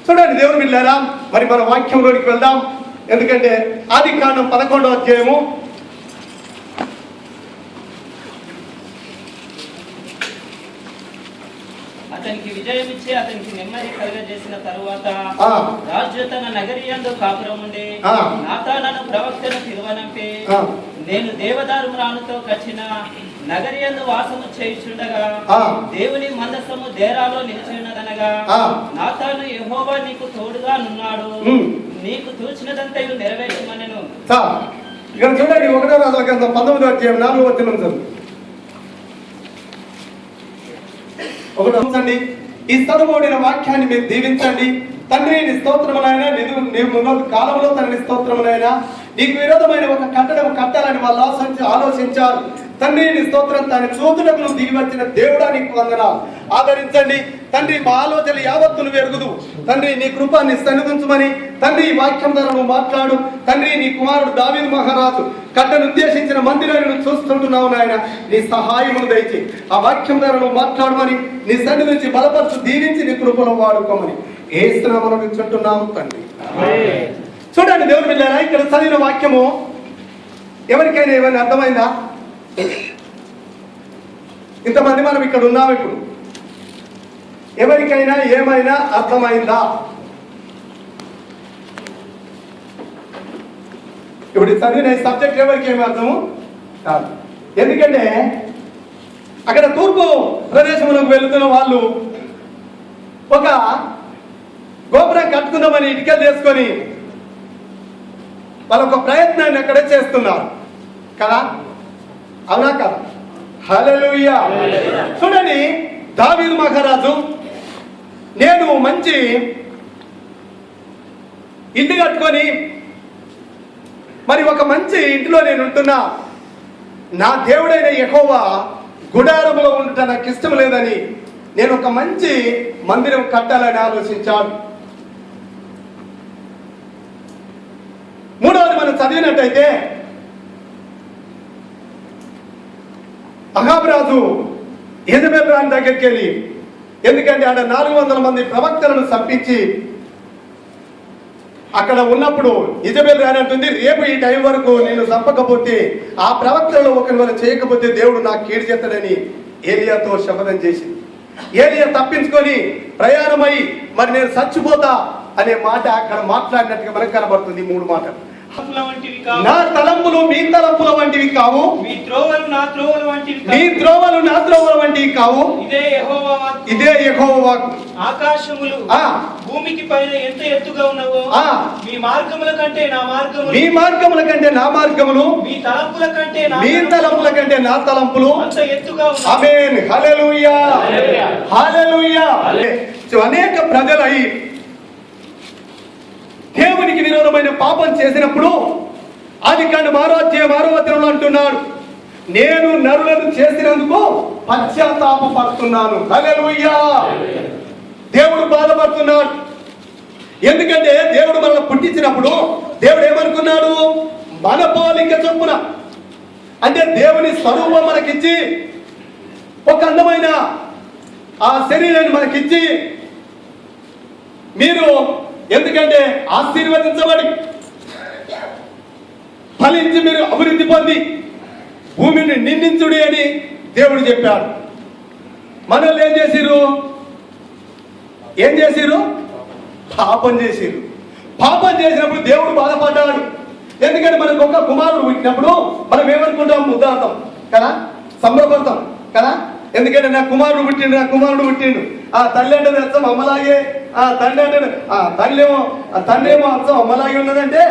చూడండి దేవుని బిడ్డలారా, మరి మన వాక్యంలోనికి వెళ్దాం. ఎందుకంటే ఆదికాండం 11వ అధ్యాయము అతనికి విజయం ఇచ్చి అతనికి నెమ్మది కలుగజేసిన తరువాత రాజు తన నగరి యందు కాపురం ఉండి నాతానను ప్రవక్తను పిలువనంపి, నేను దేవదారుమ్రానుతో కచ్చిన నగరి యందు వాసము చేయుచుండగా దేవుని మందసము దేరాలో నిలిచినదనగా, నాతాను యెహోవా నీకు తోడుగా నున్నాడు, నీకు తూచినదంతయు నెరవేర్చమనెను. ఇక్కడ చూడండి 1వ రాజుల గ్రంథం 19వ అధ్యాయం 4వ వచనం చదువు. ఒకటి, ఈ స్థలమోడిన వాక్యాన్ని మీరు దీవించండి. తండ్రి నీ స్తోత్రమునైనా, నీవు కాలంలో తండ్రి స్తోత్రమునైనా, నీకు విరోధమైన ఒక కట్టడం కట్టాలని వాళ్ళు ఆలోచించారు. తండ్రి నీ స్తోత్రం, తన చూతులకు దిగి వచ్చిన దేవుడా నీకు వందనాలు. ఆదరించండి తండ్రి, మా ఆలోచనలు యావత్తును వెరుగుదు తండ్రి. నీ కృపాన్ని సన్నిధించమని తండ్రి ఈ వాక్యం ద్వారా నువ్వు మాట్లాడు తండ్రి. నీ కుమారుడు దావీదు మహారాజు కట్టను ఉద్దేశించిన మందిరాన్ని చూస్తుంటున్నావు నాయన. నీ సహాయమును దయచి ఆ వాక్యం ద్వారా నువ్వు మాట్లాడమని, నీ సన్నిధి నుంచి బలపరచు, దీవించి నీ కృపలో వాడుకోమని ఏస్తున్నామని వింటున్నాము తండ్రి. చూడండి దేవుని బిడ్డలారా, ఇక్కడ చదివిన వాక్యము ఎవరికైనా ఏమైనా అర్థమైందా? ఇంతమంది మనం ఇక్కడ ఉన్నాం. ఇప్పుడు ఎవరికైనా ఏమైనా అర్థమైందా? ఇప్పుడు చదివిన సబ్జెక్ట్ ఎవరికి ఏమి అర్థము కాదు. ఎందుకంటే అక్కడ తూర్పు ప్రదేశంలోకి వెళుతున్న వాళ్ళు ఒక గోపురం కట్టుకుందామని ఇటుకలు తీసుకొని వాళ్ళ ఒక ప్రయత్నాన్ని అక్కడ చేస్తున్నారు కదా, అవునా కదా? హల్లెలూయా. చూడండి, దావీదు మహారాజు నేను మంచి ఇల్లు కట్టుకొని మరి ఒక మంచి ఇంటిలో నేను ఉంటున్నా, నా దేవుడైన యెహోవా గుడారంలో ఉండటం నాకు ఇష్టం లేదని నేను ఒక మంచి మందిరం కట్టాలని ఆలోచించాను. మూడవది మనం చదివినట్టయితే అహాబు రాజు యెజెబెల్ రాణి దగ్గరికి వెళ్ళి, ఎందుకంటే ఆడ 400 మంది ప్రవక్తలను చంపించి అక్కడ ఉన్నప్పుడు యెజెబెల్ రాణి అంటుంది, రేపు ఈ టైం వరకు నేను చంపకపోతే, ఆ ప్రవక్తలలో ఒకరి వల్ల చేయకపోతే దేవుడు నాకు కీడు చేస్తాడని ఏలియాతో శపథం చేసింది. ఏలియా తప్పించుకొని ప్రయాణమై మరి నేను చచ్చిపోతా అనే మాట అక్కడ మాట్లాడినట్టుగా మనకు కనబడుతుంది. 3 మాటలు. నా తలంపులు మీ తలంపుల వంటివి కావు, మీ త్రోవలు నా త్రోవల వంటివి కావు, మీ త్రోవలు నా త్రోవల వంటివి కావు, ఇదే యెహోవా వాక్కు, ఇదే యెహోవా వాక్కు. ఆకాశములు భూమికి పైన ఎంత ఎత్తుగా ఉన్నవో మీ మార్గముల కంటే నా మార్గములు, మీ మార్గముల కంటే నా మార్గములు, మీ తలంపుల కంటే మీ తలంపుల కంటే నా తలంపులు అంత ఎత్తుగా ఉన్నాయి. ఆమేన్. హల్లెలూయా, హల్లెలూయా. అనేక ప్రజలై దేవునికి విరోధమైన పాపం చేసినప్పుడు ఆదికాండం 6వ అధ్యాయం అంటున్నాడు, నేను నరులను చేసినందుకు పశ్చాత్తాపపడుతున్నాను. హల్లెలూయా. దేవుడు బాధపడుతున్నాడు. ఎందుకంటే దేవుడు మనల్ని పుట్టించినప్పుడు దేవుడు ఏమనుకున్నాడు? మన పోలిక చొప్పున, అంటే దేవుని స్వరూపం మనకిచ్చి ఒక అందమైన ఆ శరీరాన్ని మనకిచ్చి, మీరు ఎందుకంటే ఆశీర్వదించబడి ఫలించి మీరు అభివృద్ధి పొంది భూమిని నిందించుడి అని దేవుడు చెప్పాడు. మనల్ని ఏం చేసిరు? పాపం చేసిరు. పాపం చేసినప్పుడు దేవుడు బాధపడ్డాడు. ఎందుకంటే మనకు ఒక కుమారుడు పుట్టినప్పుడు మనం ఏమనుకుంటాం? ఉదాహరణ కదా, సంబరపడతాం కదా. ఎందుకంటే నా కుమారుడు పుట్టిండు, ఆ తల్లి అంటే అర్థం అమ్మలాగే, ఆ తండ్రి అంటే తండ్రి ఏమో అర్థం అమ్మలాగే ఉన్నదంటే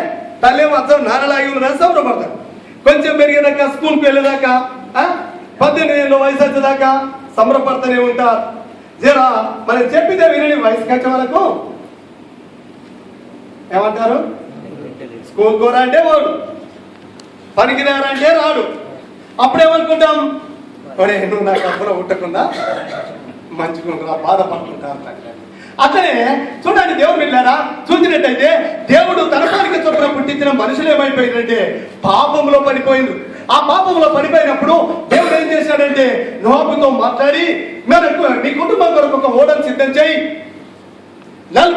తల్లి ఏమో అర్థం నాన్నలాగే ఉన్నదని సంబరపడతాడు. కొంచెం పెరిగేదాకా, స్కూల్కి వెళ్ళేదాకా, 18 ఏళ్ళ వయసు వచ్చేదాకా సంబరపడుతూనే ఉంటారు. జరా మనం చెప్పితే వినని వయసుకి వచ్చే వరకు ఏమంటారు? స్కూల్ కోరా అంటే వాడు, పనికిరారంటే రాడు. అప్పుడేమనుకుంటాం? ఒరే నువ్వు నాకు అప్పులో ఉట్టకుండా మంచుకుంటున్నా, బాధపడుతుంటా అంటారు. అట్లనే చూడండి దేవుడు వెళ్ళారా, చూసినట్టయితే దేవుడు తన పోలిక చొప్పున పుట్టించిన మనుషులు ఏమైపోయిందంటే పాపంలో పడిపోయింది. ఆ పాపంలో పడిపోయినప్పుడు దేవుడు ఏం చేశాడంటే నోహుతో మాట్లాడి, మీ కుటుంబం కొరకు ఒక ఓడను సిద్ధం చేయి,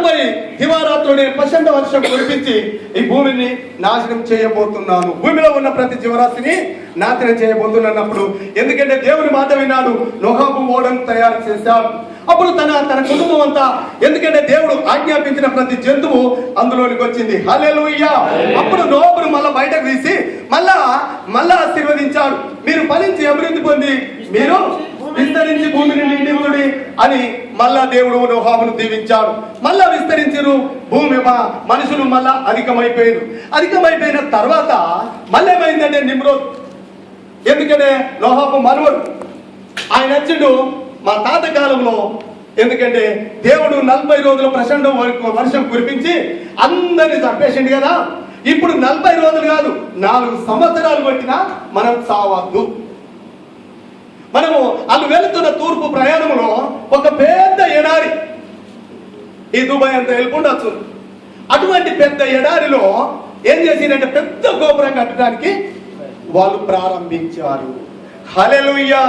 పోయి దివారాత్రుడు నేను ప్రచండ వర్షం కురిపించి ఈ భూమిని నాశనం చేయబోతున్నాను, భూమిలో ఉన్న ప్రతి జీవరాశిని నాశనం చేయబోతున్నప్పుడు, ఎందుకంటే దేవుని మాట విన్నాడు, నోహబు ఓడను తయారు చేశాడు. అప్పుడు తన కుటుంబం అంతా, ఎందుకంటే దేవుడు ఆజ్ఞాపించిన ప్రతి జంతువు అందులోనికి వచ్చింది. హల్లెలూయా. అప్పుడు నోహబును మళ్ళా బయటకు తీసి మళ్ళా ఆశీర్వదించాడు. మీరు ఫలించి అభివృద్ధి పొంది మీరు విస్తరించి భూమిని నిండిముడి అని మళ్ళా దేవుడు నోహబును దీవించాడు. మళ్ళా విస్తరించారు భూమి, మనుషులు మళ్ళా అధికమైపోయిన తర్వాత మళ్ళీ ఏమైందంటే నిమ్రోద్, ఎందుకంటే నోహబు మనవడు ఆయన వచ్చిండు మా తాత కాలంలో. ఎందుకంటే దేవుడు 40 రోజులు ప్రచండ వర్షం కురిపించి అందరినీ చంపేసిండు కదా. ఇప్పుడు 40 రోజులు కాదు, 4 సంవత్సరాలు పట్టినా మనం చావద్దు. మనము వాళ్ళు వెళుతున్న తూర్పు ప్రయాణంలో ఒక పెద్ద ఎడారి, ఈ దుబాయ్ అంతా వెళ్ళిపోవచ్చు, అటువంటి పెద్ద ఎడారిలో ఏం చేసిందంటే పెద్ద గోపురం కట్టడానికి వాళ్ళు ప్రారంభించారు. హల్లెలూయా.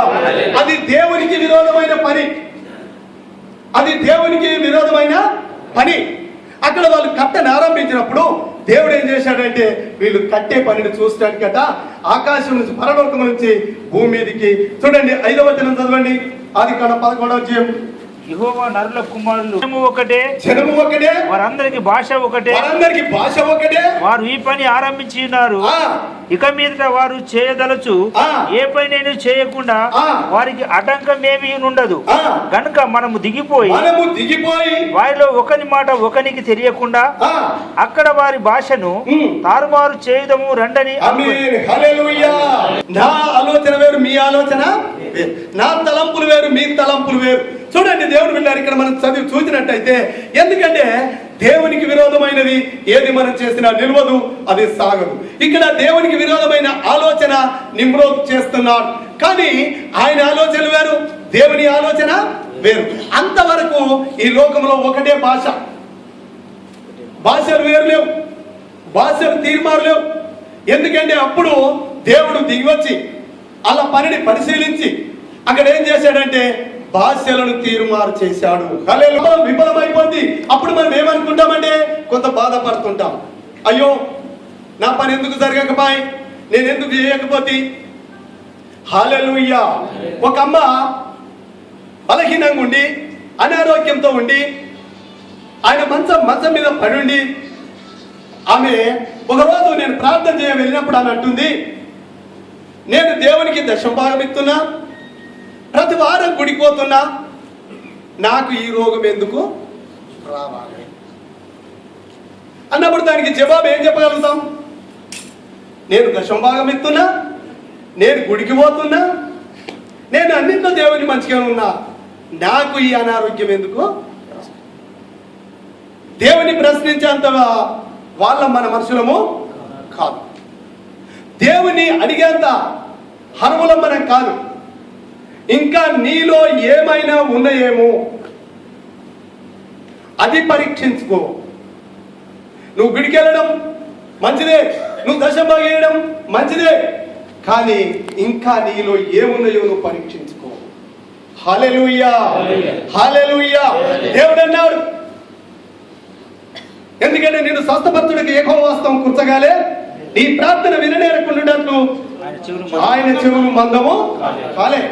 అది దేవునికి విరోధమైన పని. అక్కడ వాళ్ళు కట్టని ఆరంభించినప్పుడు దేవుడు ఏం చేశాడంటే వీళ్ళు కట్టే పనిని చూసడానికట ఆకాశం నుంచి, పరలోకం నుంచి భూమి మీదకి, చూడండి 5వ వచనం చదవండి, ఆదికాండం 11వ అధ్యాయం. యెహోవా నరుల కుమారులు జనము ఒకటే, వారందరికి భాష ఒకటే, వారు ఈ పని ఆరంభించి ఉన్నారు. ఇక మీదట వారు చేయదలచు ఏ పని నేను చేయకుండా వారికి ఆటంకమేమీ ఉండదు గనుక మనము దిగిపోయి వారిలో ఒకని మాట ఒకనికి తెలియకుండా అక్కడ వారి భాషను తారుమారు చేయదము రండని. నా ఆలోచన వేరు, మీ ఆలోచన, నా తలంపులు వేరు, మీ తలంపులు వేరు. చూడండి దేవుడు వెళ్ళారు ఇక్కడ మనం చదివి చూసినట్టయితే, ఎందుకంటే దేవునికి విరోధమైనది ఏది మనం చేసినా నిలవదు, అది సాగదు. ఇక్కడ దేవునికి విరోధమైన ఆలోచన నిమ్రోద్ చేస్తున్నాడు, కానీ ఆయన ఆలోచనలు వేరు, దేవుని ఆలోచన వేరు. అంతవరకు ఈ లోకంలో ఒకటే భాషలు వేరు లేవు, భాషలు తీర్మారు లేవు. ఎందుకంటే అప్పుడు దేవుడు దిగివచ్చి అలా పనిని పరిశీలించి అక్కడ ఏం చేశాడంటే భాషలను తీర్మారు చేశాడు. హల్లెలూయా. విఫలమైపోద్ది. అప్పుడు మనం ఏమనుకుంటామంటే కొంత బాధపడుతుంటాం, అయ్యో నా పని ఎందుకు జరగకపోయి, నేను ఎందుకు చేయకపోతే. హల్లెలూయా. ఒక అమ్మ బలహీనంగా ఉండి అనారోగ్యంతో ఉండి ఆయన మంచం మీద పడి ఉండి ఆమె ఒకరోజు నేను ప్రార్థన చేయ వెళ్ళినప్పుడు ఆమె అంటుంది, నేను దేవునికి దశమభాగం ఇస్తున్నా, ప్రతి వారం గుడిపోతున్నా, నాకు ఈ రోగం ఎందుకు రావాలి అన్నప్పుడు దానికి జవాబు ఏం చెప్పగలుగుతాం? నేను దశమభాగం ఇస్తున్నా, నేను గుడికి పోతున్నా, నేను అన్నింటిలో దేవుని మంచిగా ఉన్నా, నాకు ఈ అనారోగ్యం ఎందుకు? దేవుని ప్రశ్నించేంత మన మనుషులము కాదు, దేవుని అడిగేంత హర్ములం మనం కాదు. ఇంకా నీలో ఏమైనా ఉన్నాయేమో అది పరీక్షించుకో. నువ్వు గుడికి వెళ్ళడం మంచిదే, నువ్వు దశమభాగం వేయడం మంచిదే, కానీ ఇంకా నీలో ఏమున్నాయో నువ్వు పరీక్షించుకో. హల్లెలూయా. హల్లెలూయా. దేవుడు అన్నాడు, ఎందుకంటే నేను స్వస్థపరచుడికి యెహోవా వాస్తవం కూర్చగాలే, నీ ప్రార్థన విననేరకుండాట్లు ఆయన చెవులు మందము కాలే.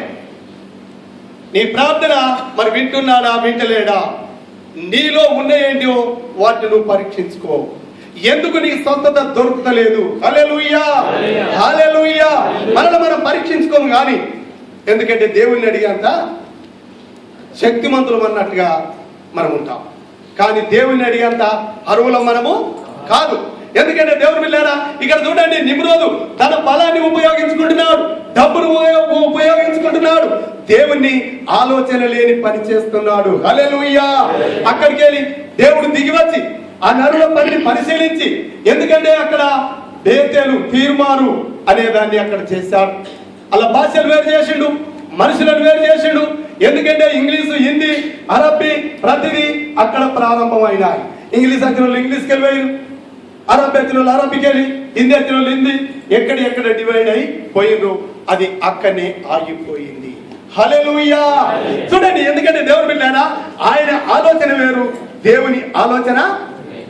నీ ప్రార్థన మరి వింటున్నాడా, వింటలేడా, నీలో ఉన్నాయేంటో వాటిని నువ్వు పరీక్షించుకో. ఎందుకు నీ స్వస్థత దొరుకుతలేదు? హల్లెలూయా. హల్లెలూయా. మనం పరీక్షించుకోము కానీ, ఎందుకంటే దేవుణ్ణి అడిగేంత శక్తిమంతులం అన్నట్టుగా మనం ఉంటాం, కానీ దేవుణ్ణి అడిగేంత అరువులం మనము కాదు. ఎందుకంటే దేవుడు పిల్లారా ఇక్కడ చూడండి, నిమ్రోదు తన బలాన్ని ఉపయోగించుకుంటున్నాడు, డబ్బును ఉపయోగించుకుంటున్నాడు, దేవుణ్ణి ఆలోచన లేని పని చేస్తున్నాడు. హల్లెలూయా. అక్కడికి వెళ్ళి దేవుడు దిగివచ్చి ఆ నరుల పనిని పరిశీలించి, ఎందుకంటే అక్కడ బేతేలు తీర్మారు అనే దాన్ని అక్కడ చేశాడు. అలా భాషలు వేరు చేసిండు, మనుషులను వేరు చేసిండు. ఎందుకంటే ఇంగ్లీషు, హిందీ, అరబ్బీ ప్రతిదీ అక్కడ ప్రారంభమైనాయి. ఇంగ్లీష్ వచ్చిన వాళ్ళు ఇంగ్లీష్కి వెళ్ళిపోయారు, అరబ్ వచ్చిన వాళ్ళు అరబ్బీకి వెళ్ళి, హిందీ వచ్చిన వాళ్ళు హిందీ, ఎక్కడ డివైడ్ అయి పోయిండ్రు, అది అక్కడనే ఆగిపోయింది. హల్లెలూయా. చూడండి, ఎందుకంటే దేవుడు బిడ్డారా ఆయన ఆలోచన వేరు, దేవుని ఆలోచన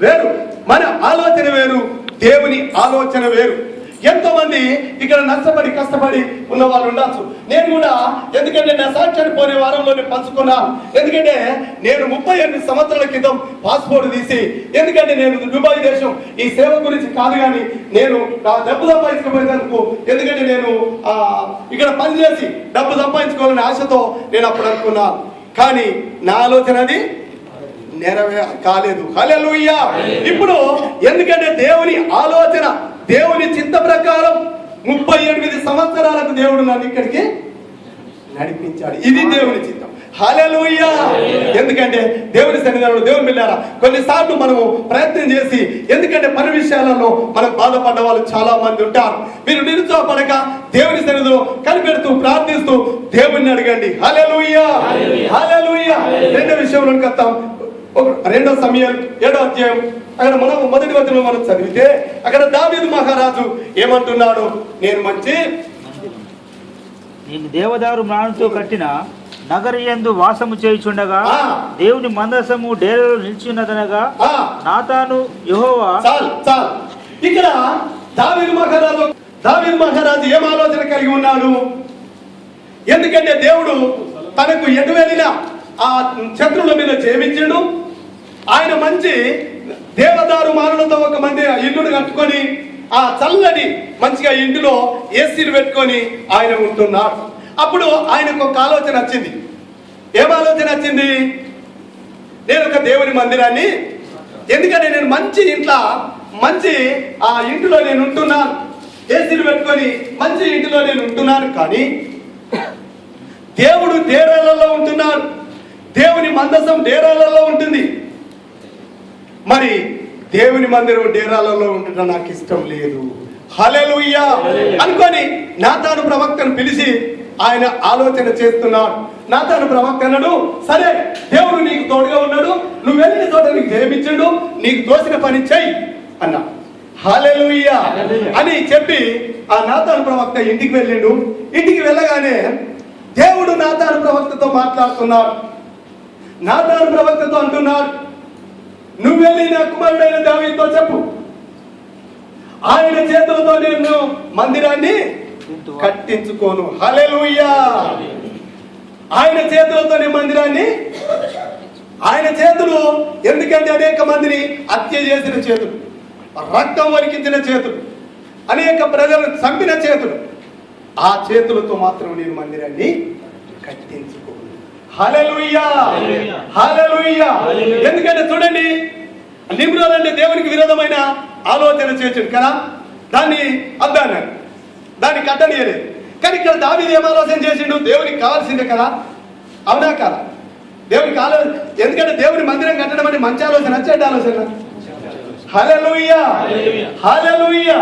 వేరు, మన ఆలోచన వేరు, దేవుని ఆలోచన వేరు. ఎంతో మంది ఇక్కడ నష్టపడి కష్టపడి ఉన్న వాళ్ళు ఉండొచ్చు. నేను కూడా, ఎందుకంటే నా సాక్ష్యాన్ని పోయే వారంలోనే పంచుకున్నాను. ఎందుకంటే నేను 38 సంవత్సరాల క్రితం పాస్పోర్ట్ తీసి, ఎందుకంటే నేను దుబాయ్ దేశం ఈ సేవ గురించి కాదు కానీ నేను డబ్బు సంపాదించుకోపోయేందుకు, ఎందుకంటే నేను ఇక్కడ పనిచేసి డబ్బు సంపాదించుకోవాలనే ఆశతో నేను అప్పుడు అనుకున్నాను. కానీ నా ఆలోచన అది కాలేదు. హల్లెలూయా. ఇప్పుడు ఎందుకంటే దేవుని ఆలోచన, దేవుని చిత్త ప్రకారం 38 సంవత్సరాలకు దేవుడు నన్ను ఇక్కడికి నడిపించాడు. ఇది దేవుని చిత్తం. హల్లెలూయా. ఎందుకంటే దేవుని సన్నిధానంలో దేవుని బిడ్డలారా, కొన్నిసార్లు మనము ప్రయత్నం చేసి, ఎందుకంటే పని విషయాలలో మనం బాధపడ్డ వాళ్ళు చాలా మంది ఉంటారు. మీరు నిరుత్సాహపడక దేవుని సన్నిధిలో కనిపెడుతూ ప్రార్థిస్తూ దేవుణ్ణి అడగండి. హల్లెలూయా, హల్లెలూయా. రెండో విషయంలోకి వస్తాం. 2 సమూయేలు 7వ అధ్యాయం, అక్కడ మనం మొదటి వచనం మనం చదివితే అక్కడ దావీదు మహారాజు ఏమంటున్నాడు? నేను దేవదారు మ్రాణుతో కట్టిన నగరి యందు వాసము చేయుచుండగా దేవుని మందసము డేరాలో నిలిచినదనగా నాతాను యెహోవా. ఇక్కడ దావీదు మహారాజు ఏం ఆలోచన కలిగి ఉన్నాడు? ఎందుకంటే దేవుడు తనకు ఎటు వెళ్ళినా ఆ శత్రువుల మీద జయమించాడు. ఆయన మంచి దేవదారు మానులతో ఒక మంది ఇల్లును కట్టుకొని ఆ చల్లటి మంచిగా ఇంటిలో ఏసీలు పెట్టుకొని ఆయన ఉంటున్నాడు. అప్పుడు ఆయనకు ఒక ఆలోచన వచ్చింది. ఏం ఆలోచన వచ్చింది? నేను ఒక దేవుని మందిరాన్ని, ఎందుకంటే నేను మంచి ఇంట్లో మంచి ఆ ఇంటిలో నేను ఉంటున్నాను, ఏసీలు పెట్టుకొని మంచి ఇంటిలో నేను ఉంటున్నాను. కానీ దేవుడు డేరాలలో ఉంటున్నాడు, దేవుని మందసం డేరాలలో ఉంటుంది. మరి దేవుని మందిరం డేరాలలో ఉండటం నాకు ఇష్టం లేదు. హల్లెలూయా అనుకొని నాతాను ప్రవక్తను పిలిచి ఆయన ఆలోచన చేస్తున్నాడు. నాతాను ప్రవక్త అన్నాడు, సరే దేవుడు నీకు తోడుగా ఉన్నాడు, నువ్వు వెళ్ళిన చోట నీకు జయమిచ్చాడు, నీకు తోసిన పని చెయ్యి అన్నా. హల్లెలూయా అని చెప్పి ఆ నాతాను ప్రవక్త ఇంటికి వెళ్ళిండు. ఇంటికి వెళ్ళగానే దేవుడు నాతాను ప్రవక్తతో మాట్లాడుతున్నాడు. నాతాను ప్రవక్తతో అంటున్నాడు, నువ్వు వెళ్ళి నా కుమారుడైన దావీదుతో చెప్పు, ఆయన చేతులతో నేను మందిరాన్ని కట్టించుకోను. హల్లెలూయా. ఆయన చేతులతోనే మందిరాన్ని, ఆయన చేతులు, ఎందుకంటే అనేక మందిని హత్య చేసిన చేతులు, రక్తం వలికించిన చేతులు, అనేక ప్రజలను చంపిన చేతులు, ఆ చేతులతో మాత్రం నేను మందిరాన్ని కట్టించుకోను. హల్లెలూయా, హల్లెలూయా. ఎందుకంటే చూడండి, నిమ్రోద్ అంటే దేవునికి విరోధమైన ఆలోచన చేసాడు కదా, దాన్ని అద్దన్నాడు, దాన్ని కట్టనియలేదు. కానీ ఇక్కడ దావీదు ఏం ఆలోచన చేసిండు? దేవునికి కావాల్సిందే కదా, అవునా కదా? దేవునికి ఆలోచన, ఎందుకంటే దేవుని మందిరం కట్టడం అంటే మంచి ఆలోచన, చెడ్డ ఆలోచన. హల్లెలూయా, హల్లెలూయా.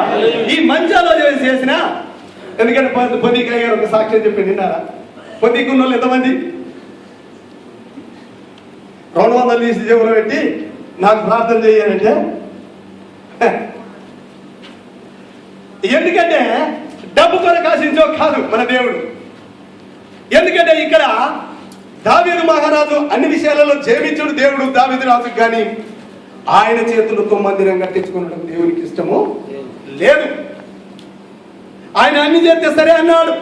ఈ మంచి ఆలోచన చేసిన, ఎందుకంటే పొద్దుకాయ గారు ఒక సాక్ష్యం చెప్పి విన్నారా? పొద్దుకున్న వాళ్ళు ఎంతమంది 200 తీసి జేబులో పెట్టి నాకు ప్రార్థన చేయాలంటే, ఎందుకంటే డబ్బు కొరకు ఆశించో కాదు మన దేవుడు. ఎందుకంటే ఇక్కడ దావీదు మహారాజు అన్ని విషయాలలో జయమిచ్చుడు దేవుడు దావీదు రాజుకు, కానీ ఆయన చేతులతో మందిరం కట్టించుకునడం దేవునికి ఇష్టము లేదు. ఆయన అన్ని చేస్తే సరే అన్నాడు,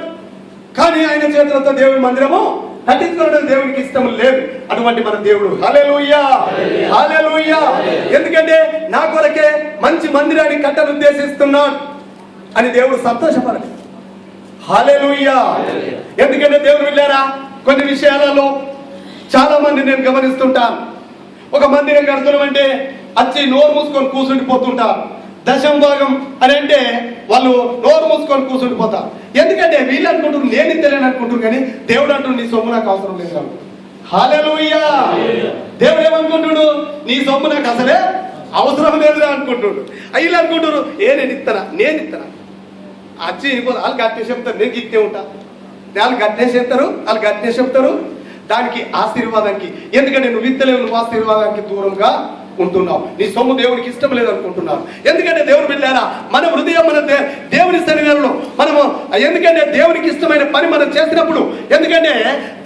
కానీ ఆయన చేతులతో దేవుని మందిరము కట్టించుకోవడం దేవునికి ఇష్టం లేదు. అటువంటి మన దేవుడు. హల్లెలూయా, హల్లెలూయా. ఎందుకంటే నా కొరకే మంచి మందిరాన్ని కట్టను ఉద్దేశిస్తున్నాడు అని దేవుడు సంతోషపడాలి. హల్లెలూయా. ఎందుకంటే దేవుడు వెళ్ళారా, కొన్ని విషయాలలో చాలా మంది నేను గమనిస్తుంటాను. ఒక మందిరం కడుతున్నామంటే వచ్చి నోరు మూసుకొని కూర్చుండిపోతుంటారు. దశం భాగం అని అంటే వాళ్ళు నోరు మూసుకొని కూర్చుండిపోతారు. ఎందుకంటే వీళ్ళు అనుకుంటారు నేను ఇంతలేని అనుకుంటారు, కానీ దేవుడు అంటాడు నీ సొమ్ము నాకు అవసరం లేదు. హల్లెలూయా. దేవుడు ఏమనుకుంటుడు? నీ సొమ్ము నాకు అసలే అవసరం లేదురా అనుకుంటుడు. వీళ్ళు అనుకుంటారు నేను ఇస్తానా వచ్చి వాళ్ళు గట్టే చెప్తారు, నేను గిట్టే ఉంటా, వాళ్ళు గట్టే చెప్తారు, వాళ్ళు గట్టే చెప్తారు. దానికి ఆశీర్వాదానికి, ఎందుకంటే నువ్వు ఇత్తలేవు, నువ్వు ఆశీర్వాదానికి దూరంగా ఉంటున్నావు, నీ సొమ్ము దేవునికి ఇష్టం లేదు అనుకుంటున్నావు. ఎందుకంటే దేవుడు బిడ్డలారా, మన హృదయం మన దేవుని సన్నిధానంలో మనము, ఎందుకంటే దేవునికి ఇష్టమైన పని మనం చేసినప్పుడు, ఎందుకంటే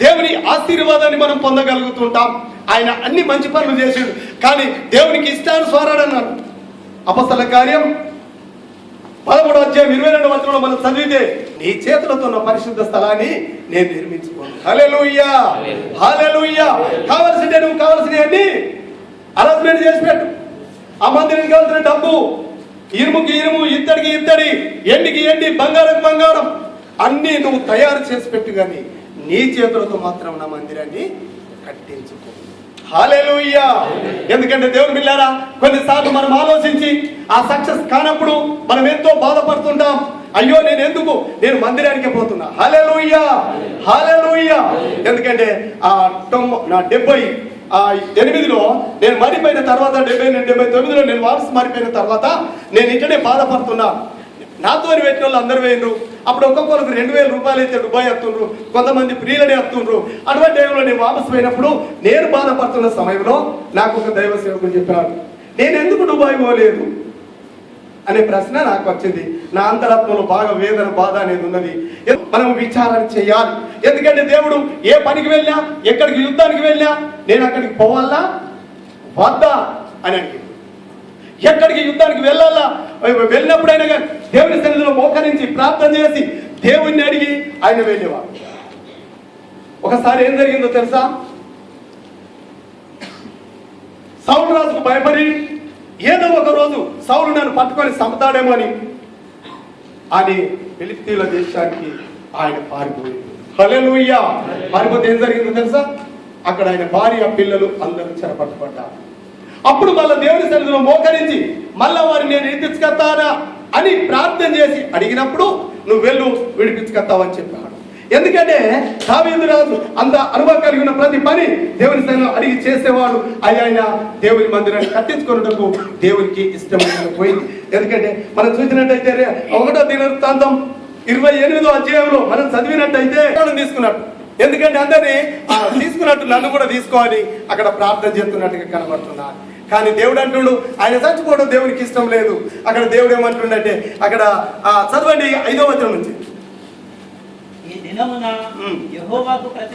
దేవుని ఆశీర్వాదాన్ని మనం పొందగలుగుతుంటాం. ఆయన అన్ని మంచి పనులు చేసిండు, కానీ దేవునికి ఇష్టానుసారాడు అన్నాడు. అపొస్తలుల కార్యం 13వ అధ్యాయం 22వ వచనంలో మనం చదివితే, నీ చేతులతో ఉన్న పరిశుద్ధ స్థలాన్ని నేను నిర్మించుకోను. హల్లెలూయా, హల్లెలూయా. కావలసిందే నువ్వు కావలసినవన్నీ అరేంజ్మెంట్ చేసి పెట్టు. ఆ మందిరానికి కావాల్సిన డబ్బు, ఇనుముకి ఇనుము, ఇత్తడికి ఇత్తడి, ఎండికి ఎండి, బంగారం బంగారం అన్నీ నువ్వు తయారు చేసి పెట్టు, కానీ నీ చేతులతో మాత్రం నా మందిరాన్ని కట్టించుకో. హల్లెలూయా. ఎందుకంటే దేవుని బిడ్డలారా, కొన్నిసార్లు మనం ఆలోచించి ఆ సక్సెస్ కానప్పుడు మనం ఎంతో బాధపడుతుంటాం. అయ్యో నేను మందిరానికి పోతున్నా. హల్లెలూయా, హల్లెలూయా. ఎందుకంటే నా 78లో నేను మారిపోయిన తర్వాత, 79లో నేను వాపసు మారిపోయిన తర్వాత నేను ఇంటనే బాధపడుతున్నా. నాతో పెట్టిన వాళ్ళు అందరు వేయండు. అప్పుడు ఒక్కొక్కరికి 2000 రూపాయలు అయితే దుబాయ్ వస్తుండ్రు, కొంతమంది ప్రియులనే వస్తుండ్రు. అటువంటి టైంలో నేను వాపసు పోయినప్పుడు నేను బాధపడుతున్న సమయంలో నాకు ఒక దైవ సేవకుడు చెప్పాడు, నేను ఎందుకు దుబాయ్ పోలేదు అనే ప్రశ్న నాకు వచ్చింది. నా అంతరాత్మలో బాగా వేదన, బాధ అనేది ఉన్నది. మనం విచారణ చేయాలి. ఎందుకంటే దేవుడు ఏ పనికి వెళ్ళినా, ఎక్కడికి యుద్ధానికి వెళ్ళినా నేను అక్కడికి పోవాలా వద్దా అని అంటే, ఎక్కడికి యుద్ధానికి వెళ్ళాలా వెళ్ళినప్పుడైనా కానీ దేవుని సన్నిధిలో మోకరించి ప్రార్థన చేసి దేవుణ్ణి అడిగి ఆయన వెళ్ళేవాడు. ఒకసారి ఏం జరిగిందో తెలుసా? సౌలు రాజుకు భయపడి ఏదో ఒక రోజు సౌలు నన్ను పట్టుకొని చంపుతాడేమో అని ఫిలిష్తీయుల దేశానికి ఆయన పారిపోయింది. హల్లెలూయా. పారిపోతే ఏం జరిగిందో తెలుసా? అక్కడ ఆయన భార్య, పిల్లలు అందరూ చెరపట్టబడ్డారు. అప్పుడు మళ్ళీ దేవుని సన్నిధిలో మోకరించి మళ్ళా వారిని నేను విడిపించుకొస్తానా అని ప్రార్థన చేసి అడిగినప్పుడు నువ్వు వెళ్ళు, విడిపించుకొస్తావని చెప్పాడు. ఎందుకంటే దావీదు రాజు అంత అనుభవం కలిగి ఉన్న ప్రతి పని దేవుని సన్నిధిలో అడిగి చేసేవాడు. ఆయన దేవుని మందిరాన్ని కట్టించుకున్నటకు దేవునికి ఇష్టమైన పోయింది. ఎందుకంటే మనం చూసినట్టయితే 1వ దినవృత్తాంతం 28వ అధ్యాయంలో మనం చదివినట్టయితే తీసుకున్నట్టు, ఎందుకంటే అందరినీ తీసుకున్నట్టు నన్ను కూడా తీసుకోవాలి అక్కడ ప్రార్థన చేస్తున్నట్టుగా కనబడుతున్నారు. కానీ దేవుడు అంటుండు ఆయన చచ్చిపోవడం దేవునికి ఇష్టం లేదు. అక్కడ దేవుడు ఏమంటుండంటే, అక్కడ చదవండి 5వ వచనం నుంచి.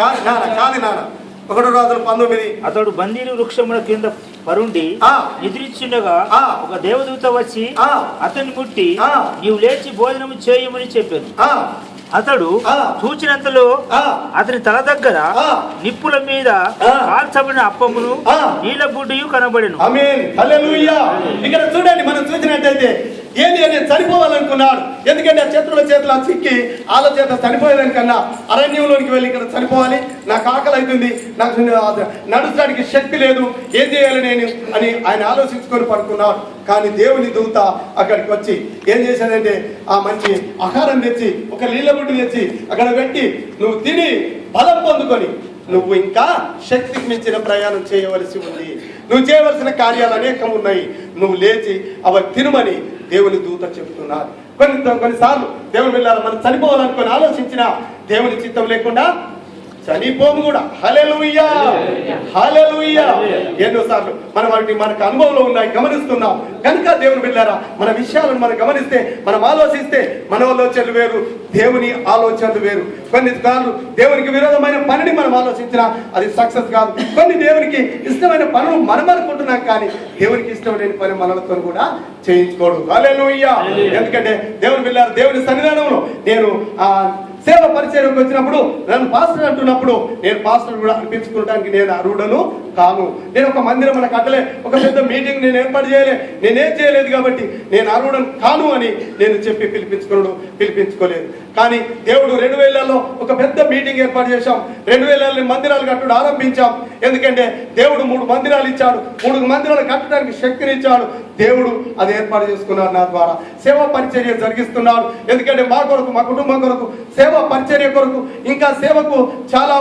కాదు నాన్న, 1 రాజులు 19. అతడు బందీలు వృక్షముల కింద పరుండి నిద్రించుండగా ఒక దేవదూత వచ్చి అతన్ని ముట్టి నీవు లేచి భోజనము చేయమని చెప్పాను. అతడు చూచినంతలో అతని తల దగ్గర నిప్పుల మీద కాల్చబడిన అప్పమును నీళ్ళ బుడ్డియు కనబడెను. ఆమేన్, హల్లెలూయా. ఇక్కడ చూడండి, మనం చూసినట్టయితే ఏది నేను చనిపోవాలనుకున్నాడు. ఎందుకంటే ఆ శత్రువుల చేతిలో చిక్కి వాళ్ళ చేత చనిపోయేదానికన్నా అరణ్యంలోనికి వెళ్ళి ఇక్కడ చనిపోవాలి, నాకు ఆకలి అవుతుంది, నాకు నడుచడానికి శక్తి లేదు, ఏం చేయాలి నేను అని ఆయన ఆలోచించుకొని పడుకున్నాడు. కానీ దేవుని దూత అక్కడికి వచ్చి ఏం చేశాడంటే ఆ మంచి ఆహారం తెచ్చి, ఒక నీళ్ళ బుడ్డి తెచ్చి అక్కడ పెట్టి, నువ్వు తిని బలం పొందుకొని నువ్వు ఇంకా శక్తికి మించిన ప్రయాణం చేయవలసి ఉంది, నువ్వు చేయవలసిన కార్యాలు అనేకం ఉన్నాయి, నువ్వు లేచి అవి తినమని దేవుని దూత చెప్తున్నారు. కొన్నిసార్లు దేవుని వెళ్ళాలి, మనం చనిపోవాలనుకొని ఆలోచించిన దేవుని చిత్తం లేకుండా చనిపోము కూడా. హల్లెలూయా, హల్లెలూయా. ఎన్నోసార్లు మనం వాటిని మనకు అనుభవంలో ఉన్నాయి, గమనిస్తున్నాం. కనుక దేవుని బిడ్డలారా, మన విషయాలను మనం గమనిస్తే, మనం ఆలోచిస్తే మన ఆలోచనలు వేరు, దేవుని ఆలోచనలు వేరు. కొన్నిసార్లు దేవునికి విరోధమైన పనిని మనం ఆలోచించినా అది సక్సెస్ కాదు. కొన్ని దేవునికి ఇష్టమైన పనులు మనం అనుకుంటున్నాం, కానీ దేవునికి ఇష్టం లేని పని మనలతో కూడా చేయించుకోడు. హల్లెలూయా. ఎందుకంటే దేవుని బిడ్డలారా, దేవుని సన్నిధానంలో నేను సేవ పరిచయంకి వచ్చినప్పుడు నన్ను పాస్టర్ అంటున్నప్పుడు నేను పాస్టర్ కూడా అనిపించుకోవడానికి నేను అర్హుడను కాను. నేను ఒక మందిరం మన కట్టలే, ఒక పెద్ద మీటింగ్ నేను ఏర్పాటు చేయలే, నేనేం చేయలేదు కాబట్టి నేను అర్హుడను కాను అని నేను చెప్పి పిలిపించుకోలేదు. కానీ దేవుడు 2000లో ఒక పెద్ద మీటింగ్ ఏర్పాటు చేశాం. 2000 మందిరాలు కట్టడం ఆరంభించాం. ఎందుకంటే దేవుడు 3 మందిరాలు ఇచ్చాడు, 3 మందిరాలు కట్టడానికి శక్తిని ఇచ్చాడు. దేవుడు అది ఏర్పాటు చేసుకున్నాడు. నా ద్వారా సేవా పరిచర్య జరిగిస్తున్నాడు. ఎందుకంటే మా కొరకు, మా కుటుంబం కొరకు, సేవా పరిచర్య కొరకు, ఇంకా సేవకు చాలా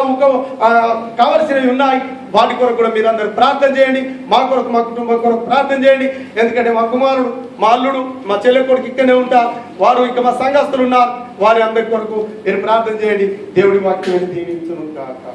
కావలసినవి ఉన్నాయి. వాటి కొరకు కూడా మీరందరూ ప్రార్థన చేయండి. మా కొరకు, మా కుటుంబం కొరకు ప్రార్థన చేయండి. ఎందుకంటే మా కుమారుడు, మా అల్లుడు, మా చెల్లె కొడుకు ఇక్కడనే ఉంటారు, వారు ఇంకా మా సంఘస్థులు ఉన్నారు, వారి అందరి కొరకు మీరు ప్రార్థన చేయండి. దేవుడి వాక్యాన్ని దీవించును గాక.